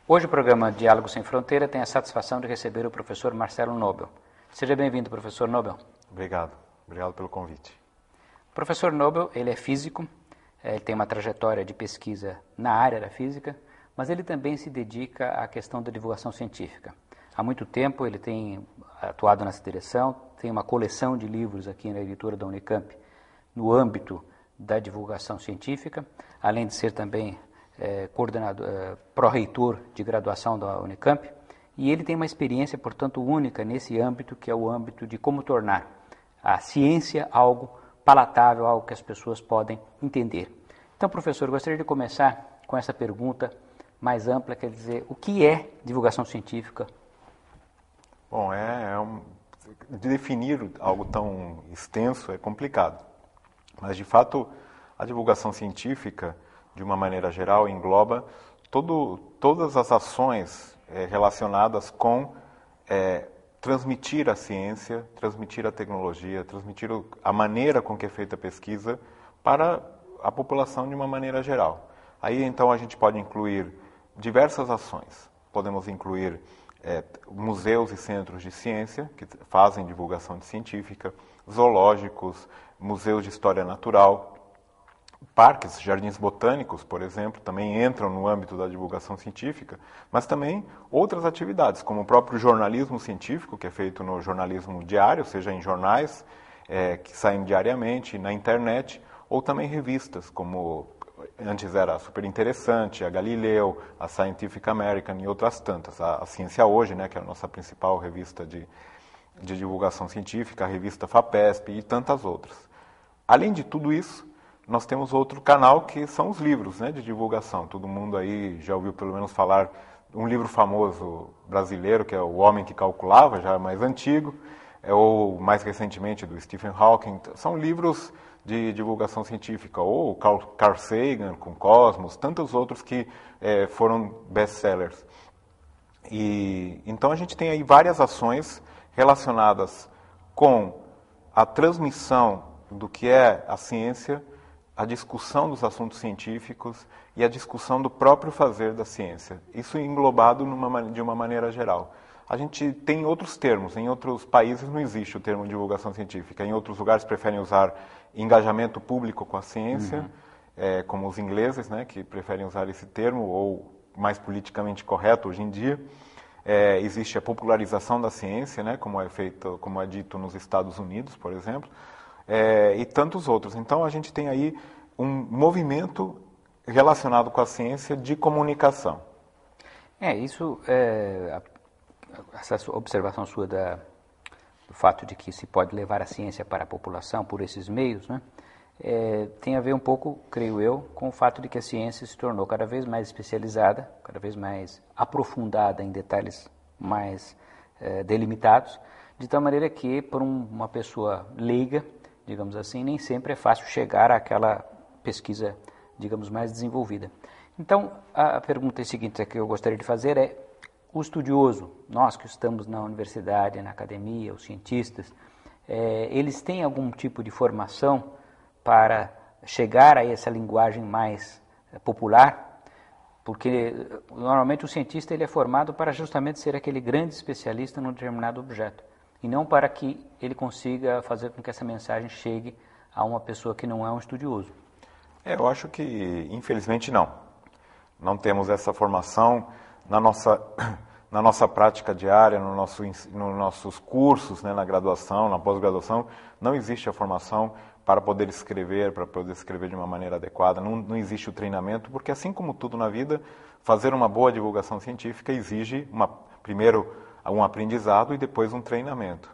Hoje o programa Diálogo Sem Fronteira tem a satisfação de receber o professor Marcelo Nobel. Seja bem-vindo, professor Nobel. Obrigado pelo convite. O professor Nobel, ele é físico, ele tem uma trajetória de pesquisa na área da física, mas ele também se dedica à questão da divulgação científica. Há muito tempo ele tem atuado nessa direção, tem uma coleção de livros aqui na editora da Unicamp no âmbito da divulgação científica, além de ser também pró-reitor de graduação da Unicamp, e ele tem uma experiência, portanto, única nesse âmbito, que é o âmbito de como tornar a ciência algo palatável, algo que as pessoas podem entender. Então, professor, eu gostaria de começar com essa pergunta mais ampla, quer dizer, o que é divulgação científica? Bom, definir algo tão extenso é complicado, mas, de fato, a divulgação científica, de uma maneira geral, engloba todas as ações relacionadas com transmitir a ciência, transmitir a tecnologia, transmitir a maneira com que é feita a pesquisa para a população de uma maneira geral. Aí, então, a gente pode incluir diversas ações. Podemos incluir museus e centros de ciência, que fazem divulgação científica, zoológicos, museus de história natural, parques, jardins botânicos, por exemplo, também entram no âmbito da divulgação científica, mas também outras atividades, como o próprio jornalismo científico, que é feito no jornalismo diário, seja em jornais que saem diariamente, na internet, ou também revistas, como antes era a Super Interessante, a Galileu, a Scientific American e outras tantas. A Ciência Hoje, né, que é a nossa principal revista de divulgação científica, a revista FAPESP e tantas outras. Além de tudo isso, nós temos outro canal que são os livros, né, de divulgação. Todo mundo aí já ouviu pelo menos falar um livro famoso brasileiro, que é O Homem que Calculava, já mais antigo, ou mais recentemente do Stephen Hawking. São livros de divulgação científica, ou Carl Sagan com Cosmos, tantos outros que foram best-sellers. E então a gente tem aí várias ações relacionadas com a transmissão do que é a ciência, a discussão dos assuntos científicos e a discussão do próprio fazer da ciência. Isso englobado de uma maneira geral. A gente tem outros termos, em outros países não existe o termo divulgação científica, em outros lugares preferem usar engajamento público com a ciência, como os ingleses, né, que preferem usar esse termo, ou mais politicamente correto hoje em dia. Existe a popularização da ciência, né, como é dito nos Estados Unidos, por exemplo, e tantos outros. Então, a gente tem aí um movimento relacionado com a ciência de comunicação. Essa observação sua do fato de que se pode levar a ciência para a população por esses meios, né, tem a ver um pouco, creio eu, com o fato de que a ciência se tornou cada vez mais especializada, cada vez mais aprofundada em detalhes mais delimitados, de tal maneira que, por uma pessoa leiga, digamos assim, nem sempre é fácil chegar àquela pesquisa, digamos, mais desenvolvida. Então, a pergunta seguinte que eu gostaria de fazer é: o estudioso, nós que estamos na universidade, na academia, os cientistas, eles têm algum tipo de formação para chegar a essa linguagem mais popular? Porque, normalmente, o cientista ele é formado para justamente ser aquele grande especialista num determinado objeto, e não para que ele consiga fazer com que essa mensagem chegue a uma pessoa que não é um estudioso. Eu acho que, infelizmente, não. Não temos essa formação na nossa prática diária, nos nossos cursos, né, na graduação, na pós-graduação. Não existe a formação para poder escrever de uma maneira adequada. Não existe o treinamento, porque, assim como tudo na vida, fazer uma boa divulgação científica exige, primeiro, um aprendizado e depois um treinamento.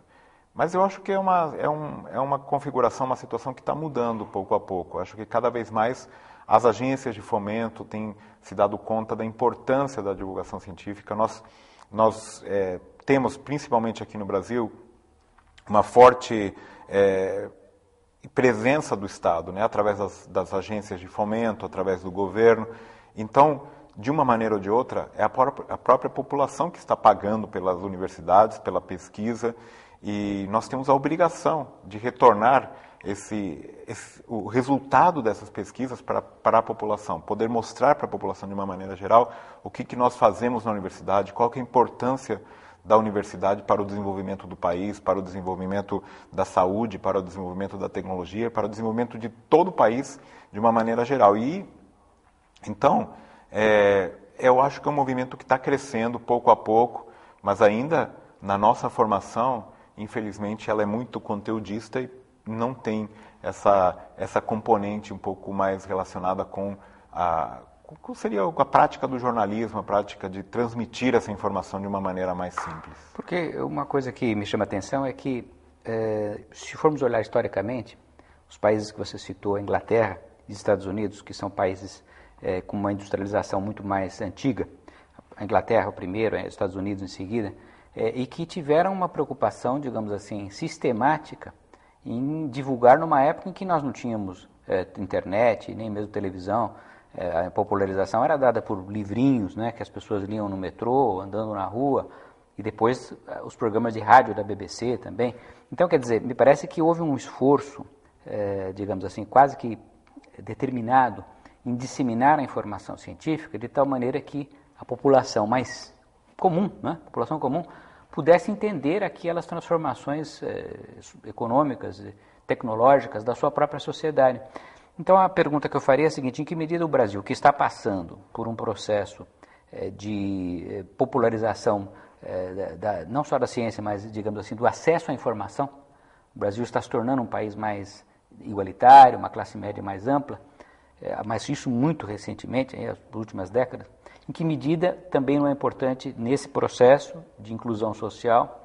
Mas eu acho que é uma configuração, uma situação que está mudando pouco a pouco. Eu acho que cada vez mais as agências de fomento têm se dado conta da importância da divulgação científica. Nós temos, principalmente aqui no Brasil, uma forte presença do Estado, né, através das agências de fomento, através do governo. Então, de uma maneira ou de outra, é a própria população que está pagando pelas universidades, pela pesquisa, e nós temos a obrigação de retornar o resultado dessas pesquisas para a população, poder mostrar para a população de uma maneira geral o que nós fazemos na universidade, qual que é a importância da universidade para o desenvolvimento do país, para o desenvolvimento da saúde, para o desenvolvimento da tecnologia, para o desenvolvimento de todo o país de uma maneira geral. E, então, eu acho que é um movimento que está crescendo pouco a pouco, mas ainda na nossa formação, infelizmente, ela é muito conteudista e não tem essa componente um pouco mais relacionada com seria a prática do jornalismo, a prática de transmitir essa informação de uma maneira mais simples. Porque uma coisa que me chama a atenção é que, se formos olhar historicamente, os países que você citou, a Inglaterra e Estados Unidos, que são países com uma industrialização muito mais antiga, a Inglaterra o primeiro, os Estados Unidos em seguida, e que tiveram uma preocupação, digamos assim, sistemática em divulgar numa época em que nós não tínhamos internet, nem mesmo televisão. A popularização era dada por livrinhos, né, que as pessoas liam no metrô, andando na rua, e depois os programas de rádio da BBC também. Então, quer dizer, me parece que houve um esforço, digamos assim, quase que determinado em disseminar a informação científica de tal maneira que a população mais comum, né, a população comum, pudesse entender aquelas transformações econômicas, tecnológicas da sua própria sociedade. Então, a pergunta que eu faria é a seguinte: em que medida o Brasil, que está passando por um processo de popularização, não só da ciência, mas, digamos assim, do acesso à informação, o Brasil está se tornando um país mais igualitário, uma classe média mais ampla, mas isso muito recentemente, nas últimas décadas, em que medida também não é importante, nesse processo de inclusão social,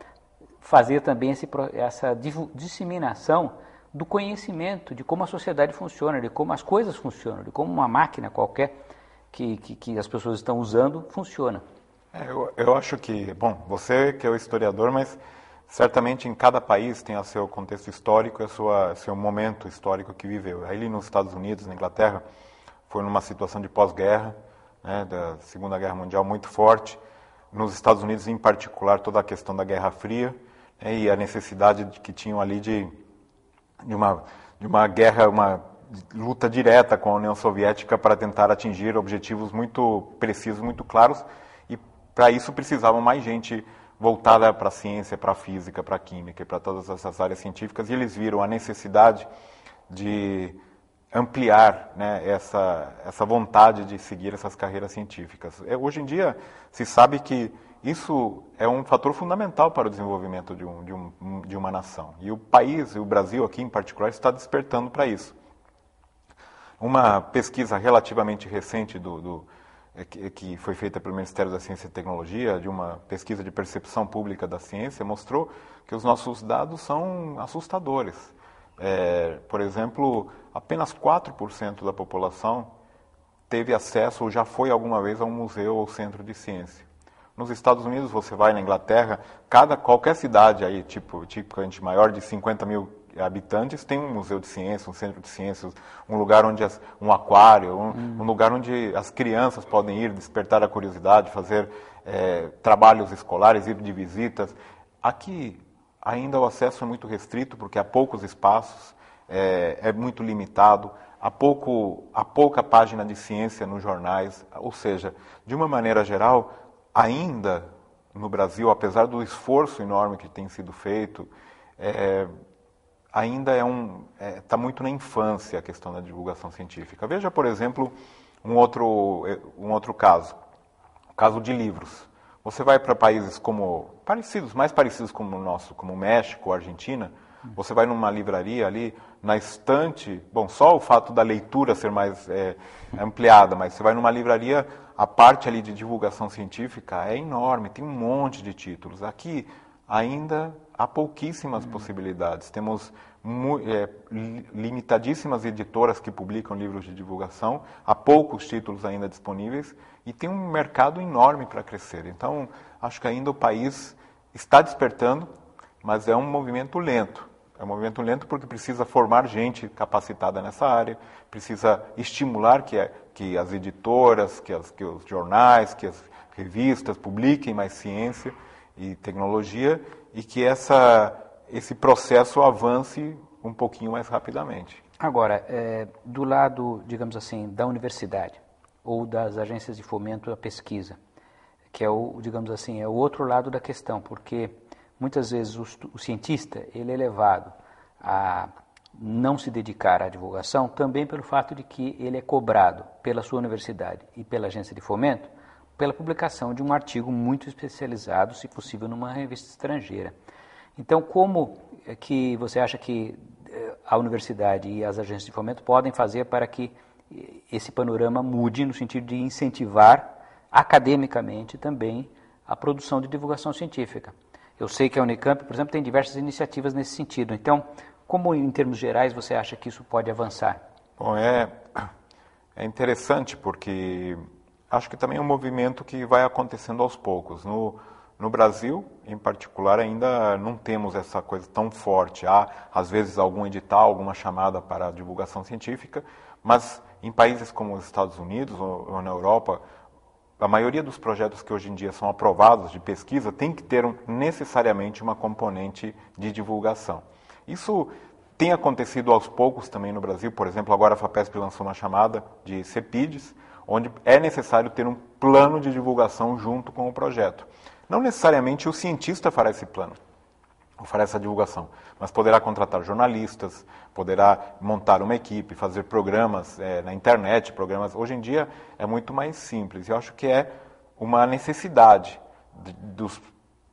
fazer também essa disseminação do conhecimento de como a sociedade funciona, de como as coisas funcionam, de como uma máquina qualquer que as pessoas estão usando funciona. Eu acho que, bom, você que é o historiador, mas certamente em cada país tem o seu contexto histórico e seu momento histórico que viveu. Aí nos Estados Unidos, na Inglaterra, foi numa situação de pós-guerra, né, da Segunda Guerra Mundial muito forte. Nos Estados Unidos, em particular, toda a questão da Guerra Fria, né, e a necessidade que tinham ali de uma guerra, uma luta direta com a União Soviética para tentar atingir objetivos muito precisos, muito claros, e para isso precisavam mais gente voltada para a ciência, para a física, para a química e para todas essas áreas científicas, e eles viram a necessidade de ampliar, né, essa vontade de seguir essas carreiras científicas. Hoje em dia se sabe que isso é um fator fundamental para o desenvolvimento de uma nação. E o país, o Brasil aqui em particular, está despertando para isso. Uma pesquisa relativamente recente que foi feita pelo Ministério da Ciência e Tecnologia, de uma pesquisa de percepção pública da ciência, mostrou que os nossos dados são assustadores. Por exemplo, apenas 4% da população teve acesso ou já foi alguma vez a um museu ou centro de ciência. Nos Estados Unidos, você vai na Inglaterra, qualquer cidade aí, tipicamente maior de 50 mil habitantes, tem um museu de ciência, um centro de ciências, um lugar onde um aquário, um lugar onde as crianças podem ir, despertar a curiosidade, fazer trabalhos escolares, ir de visitas. Aqui ainda o acesso é muito restrito, porque há poucos espaços, é muito limitado, há pouca página de ciência nos jornais, ou seja, de uma maneira geral, ainda no Brasil, apesar do esforço enorme que tem sido feito, ainda está muito na infância a questão da divulgação científica. Veja, por exemplo, um outro caso, o caso de livros. Você vai para países mais parecidos como o nosso, como o México, a Argentina, você vai numa livraria ali, na estante, bom, só o fato da leitura ser mais ampliada, mas você vai numa livraria, a parte ali de divulgação científica é enorme, tem um monte de títulos. Aqui ainda há pouquíssimas possibilidades. Temos limitadíssimas editoras que publicam livros de divulgação, há poucos títulos ainda disponíveis e tem um mercado enorme para crescer. Então, acho que ainda o país está despertando, mas é um movimento lento. É um movimento lento porque precisa formar gente capacitada nessa área, precisa estimular que as editoras, que os jornais, que as revistas publiquem mais ciência e tecnologia e que esse processo avance um pouquinho mais rapidamente. Agora, do lado, digamos assim, da universidade ou das agências de fomento à pesquisa, que é o, digamos assim, é o outro lado da questão, porque muitas vezes o cientista ele é levado a não se dedicar à divulgação também pelo fato de que ele é cobrado pela sua universidade e pela agência de fomento pela publicação de um artigo muito especializado, se possível, numa revista estrangeira. Então, como é que você acha que a universidade e as agências de fomento podem fazer para que esse panorama mude no sentido de incentivar academicamente também a produção de divulgação científica? Eu sei que a Unicamp, por exemplo, tem diversas iniciativas nesse sentido. Então, como em termos gerais você acha que isso pode avançar? Bom, é interessante porque acho que também é um movimento que vai acontecendo aos poucos. No Brasil, em particular, ainda não temos essa coisa tão forte. Há, às vezes, algum edital, alguma chamada para divulgação científica, mas em países como os Estados Unidos ou na Europa, a maioria dos projetos que hoje em dia são aprovados de pesquisa tem que ter necessariamente uma componente de divulgação. Isso tem acontecido aos poucos também no Brasil. Por exemplo, agora a FAPESP lançou uma chamada de CEPIDs, onde é necessário ter um plano de divulgação junto com o projeto. Não necessariamente o cientista fará esse plano, ou fará essa divulgação, mas poderá contratar jornalistas, poderá montar uma equipe, fazer programas na internet, programas. Hoje em dia é muito mais simples. Eu acho que é uma necessidade dos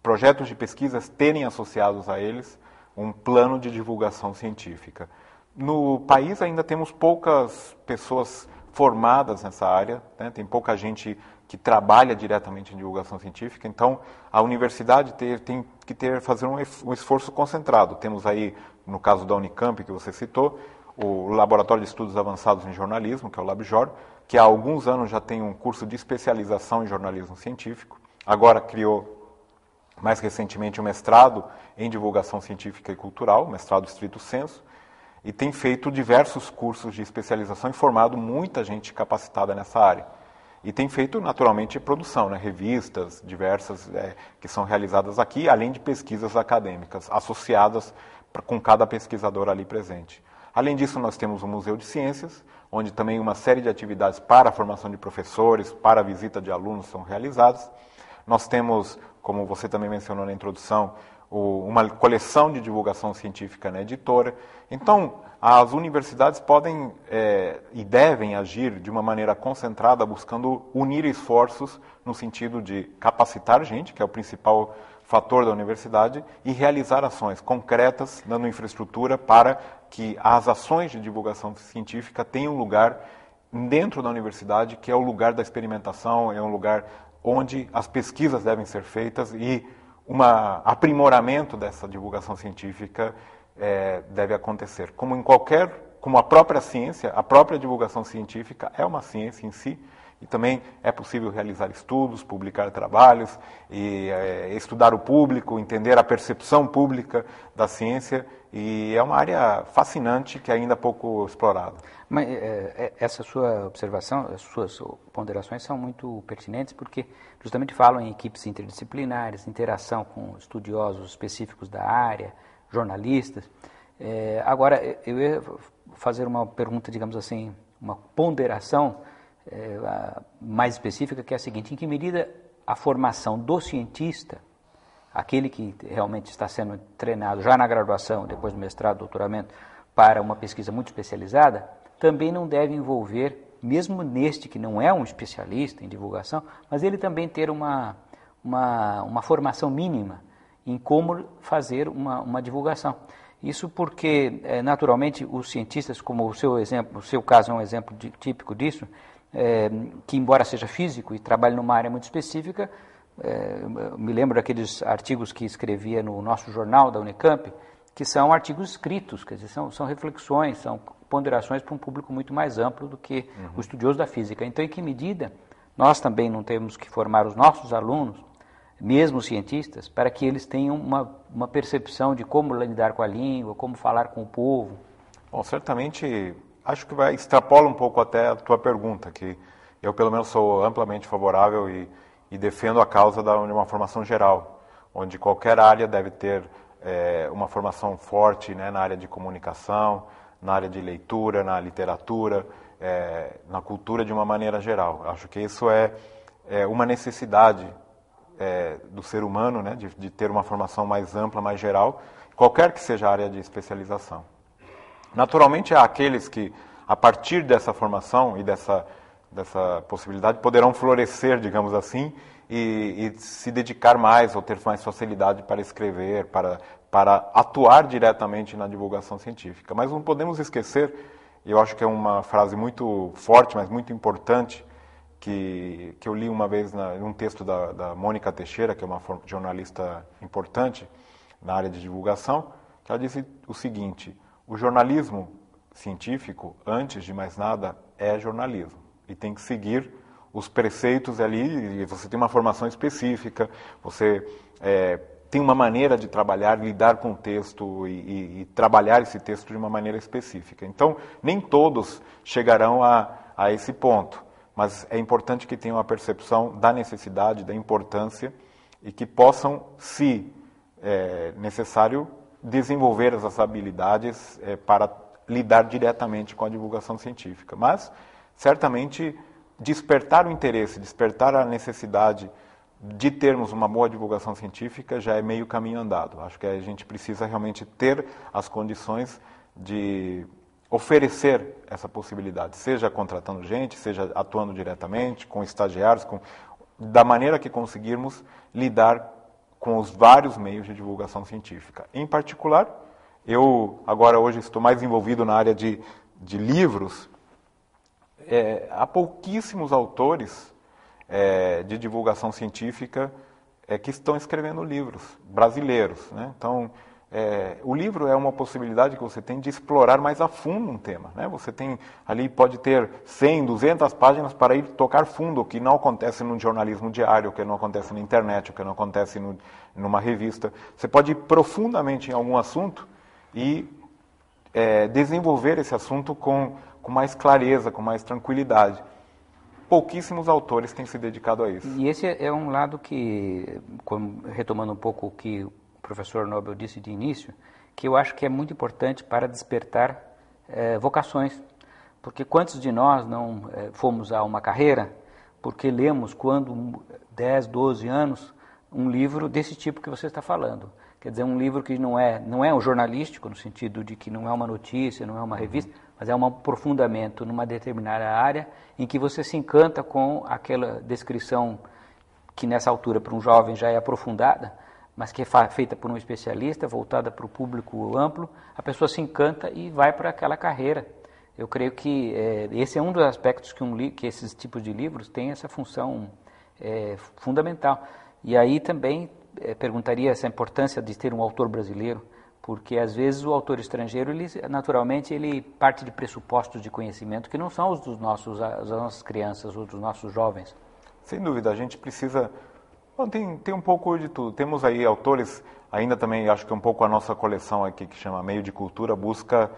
projetos de pesquisas terem associados a eles um plano de divulgação científica. No país ainda temos poucas pessoas formadas nessa área, né? Tem pouca gente que trabalha diretamente em divulgação científica, então a universidade tem que fazer um esforço concentrado. Temos aí, no caso da Unicamp, que você citou, o Laboratório de Estudos Avançados em Jornalismo, que é o LabJOR, que há alguns anos já tem um curso de especialização em jornalismo científico, agora criou mais recentemente um mestrado em divulgação científica e cultural, mestrado estrito sensu, e tem feito diversos cursos de especialização e formado muita gente capacitada nessa área. E tem feito, naturalmente, produção, né? Revistas diversas que são realizadas aqui, além de pesquisas acadêmicas associadas com cada pesquisador ali presente. Além disso, nós temos o Museu de Ciências, onde também uma série de atividades para a formação de professores, para a visita de alunos são realizadas. Nós temos, como você também mencionou na introdução, uma coleção de divulgação científica na editora. Então, as universidades podem e devem agir de uma maneira concentrada, buscando unir esforços no sentido de capacitar gente, que é o principal fator da universidade, e realizar ações concretas, dando infraestrutura para que as ações de divulgação científica tenham lugar dentro da universidade, que é o lugar da experimentação, é um lugar onde as pesquisas devem ser feitas e aprimoramento dessa divulgação científica deve acontecer. Como a própria ciência, a própria divulgação científica é uma ciência em si, e também é possível realizar estudos, publicar trabalhos, e estudar o público, entender a percepção pública da ciência, e é uma área fascinante que ainda é pouco explorada. Mas essa sua observação, as suas ponderações são muito pertinentes, porque justamente falam em equipes interdisciplinares, interação com estudiosos específicos da área, jornalistas. Agora, eu ia fazer uma pergunta, digamos assim, uma ponderação mais específica, que é a seguinte: em que medida a formação do cientista, aquele que realmente está sendo treinado já na graduação, depois do mestrado, doutoramento, para uma pesquisa muito especializada, também não deve envolver, mesmo neste que não é um especialista em divulgação, mas ele também ter uma formação mínima em como fazer uma divulgação. Isso porque, naturalmente, os cientistas, como o seu caso é um exemplo típico disso, que embora seja físico e trabalhe numa área muito específica, me lembro daqueles artigos que escrevia no nosso jornal da Unicamp, que são artigos escritos, quer dizer, são reflexões, são ponderações para um público muito mais amplo do que o estudioso da física. Então, em que medida nós também não temos que formar os nossos alunos, mesmo cientistas, para que eles tenham uma percepção de como lidar com a língua, como falar com o povo? Bom, certamente, acho que extrapola um pouco até a tua pergunta, que eu, pelo menos, sou amplamente favorável e defendo a causa de uma formação geral, onde qualquer área deve ter uma formação forte, né, na área de comunicação, na área de leitura, na literatura, na cultura de uma maneira geral. Acho que isso é uma necessidade do ser humano, né, de ter uma formação mais ampla, mais geral, qualquer que seja a área de especialização. Naturalmente, há aqueles que, a partir dessa formação e dessa possibilidade, poderão florescer, digamos assim, e se dedicar mais ou ter mais facilidade para escrever, para atuar diretamente na divulgação científica. Mas não podemos esquecer, e eu acho que é uma frase muito forte, mas muito importante, que eu li uma vez em um texto da Mônica Teixeira, que é uma jornalista importante na área de divulgação, que ela disse o seguinte: o jornalismo científico, antes de mais nada, é jornalismo. E tem que seguir os preceitos ali, e você tem uma formação específica, você tem uma maneira de trabalhar, lidar com o texto e trabalhar esse texto de uma maneira específica. Então, nem todos chegarão a esse ponto, mas é importante que tenham a percepção da necessidade, da importância, e que possam, se necessário, desenvolver essas habilidades para lidar diretamente com a divulgação científica. Mas, certamente, despertar o interesse, despertar a necessidade de termos uma boa divulgação científica já é meio caminho andado. Acho que a gente precisa realmente ter as condições de oferecer essa possibilidade, seja contratando gente, seja atuando diretamente, com estagiários, da maneira que conseguirmos lidar com os vários meios de divulgação científica. Em particular, eu agora hoje estou mais envolvido na área de livros. Há pouquíssimos autores de divulgação científica que estão escrevendo livros brasileiros, né? Então, o livro é uma possibilidade que você tem de explorar mais a fundo um tema, né? Você tem ali, pode ter 100, 200 páginas para ir tocar fundo, o que não acontece no jornalismo diário, o que não acontece na internet, o que não acontece numa revista. Você pode ir profundamente em algum assunto e desenvolver esse assunto com mais clareza, com mais tranquilidade. Pouquíssimos autores têm se dedicado a isso. E esse é um lado que, retomando um pouco o que o professor Nobel disse de início, que eu acho que é muito importante para despertar vocações. Porque quantos de nós não fomos a uma carreira porque lemos, quando 10, 12 anos, um livro desse tipo que você está falando? Quer dizer, um livro que não é um jornalístico, no sentido de que não é uma notícia, não é uma revista, mas é um aprofundamento numa determinada área em que você se encanta com aquela descrição que nessa altura para um jovem já é aprofundada, mas que é feita por um especialista, voltada para o público amplo, a pessoa se encanta e vai para aquela carreira. Eu creio que esse é um dos aspectos que esses tipos de livros têm essa função fundamental. E aí também perguntaria essa importância de ter um autor brasileiro, porque às vezes o autor estrangeiro, naturalmente, ele parte de pressupostos de conhecimento que não são os das nossas crianças ou dos nossos jovens. Sem dúvida, a gente precisa... Bom, tem um pouco de tudo. Temos aí autores, ainda também, acho que um pouco a nossa coleção aqui, que chama Meio de Cultura, busca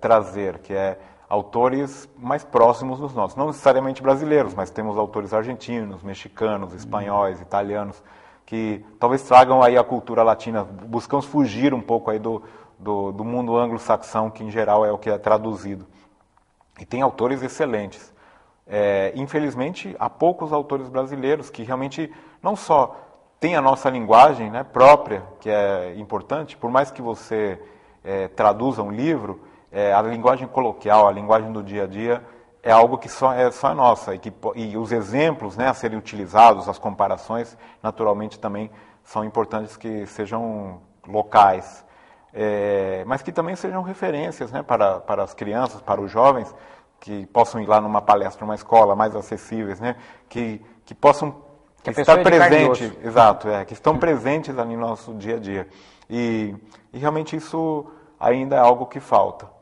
trazer, que é autores mais próximos dos nossos. Não necessariamente brasileiros, mas temos autores argentinos, mexicanos, espanhóis, italianos, que talvez tragam aí a cultura latina. Buscamos fugir um pouco aí do mundo anglo-saxão, que em geral é o que é traduzido. E tem autores excelentes. Infelizmente, há poucos autores brasileiros que realmente não só têm a nossa linguagem, né, própria, que é importante, por mais que você traduza um livro, a linguagem coloquial, a linguagem do dia a dia, é algo que só é nossa, e os exemplos, né, a serem utilizados, as comparações, naturalmente também são importantes que sejam locais, mas que também sejam referências, né, para as crianças, para os jovens, que possam ir lá numa palestra, numa escola, mais acessíveis, né, que possam estar presentes, exato, que estão presentes ali no nosso dia a dia. E realmente isso ainda é algo que falta.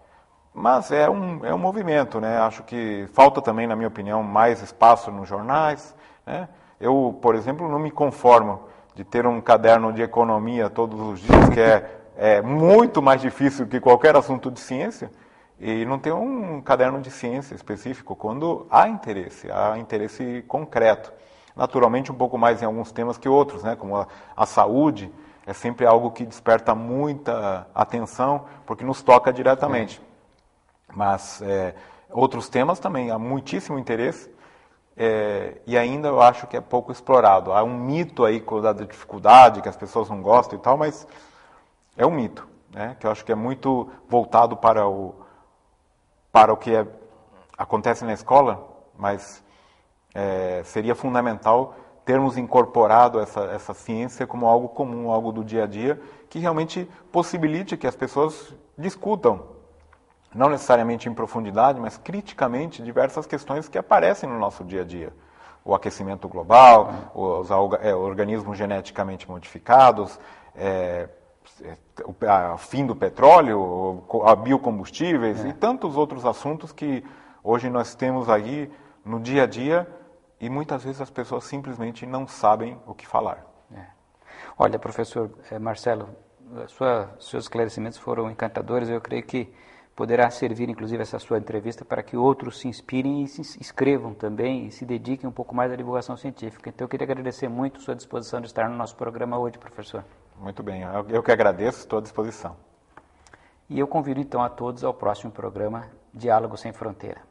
Mas é um movimento, né? Acho que falta também, na minha opinião, mais espaço nos jornais, né? Eu, por exemplo, não me conformo de ter um caderno de economia todos os dias, que é muito mais difícil que qualquer assunto de ciência, e não ter um caderno de ciência específico quando há interesse concreto. Naturalmente, um pouco mais em alguns temas que outros, né? Como a saúde, é sempre algo que desperta muita atenção, porque nos toca diretamente. Mas outros temas também há muitíssimo interesse, e ainda eu acho que é pouco explorado. Há um mito aí da dificuldade, que as pessoas não gostam e tal, mas é um mito, né, que eu acho que é muito voltado para o que acontece na escola, mas seria fundamental termos incorporado essa ciência como algo comum, algo do dia a dia, que realmente possibilite que as pessoas discutam, não necessariamente em profundidade, mas criticamente, diversas questões que aparecem no nosso dia a dia. O aquecimento global, os organismos geneticamente modificados, o fim do petróleo, a biocombustíveis e tantos outros assuntos que hoje nós temos aí no dia a dia e muitas vezes as pessoas simplesmente não sabem o que falar. Olha, professor Marcelo, seus esclarecimentos foram encantadores. Eu creio que poderá servir, inclusive, essa sua entrevista para que outros se inspirem e se inscrevam também e se dediquem um pouco mais à divulgação científica. Então, eu queria agradecer muito a sua disposição de estar no nosso programa hoje, professor. Muito bem, eu que agradeço, estou à disposição. E eu convido, então, a todos ao próximo programa Diálogo Sem Fronteira.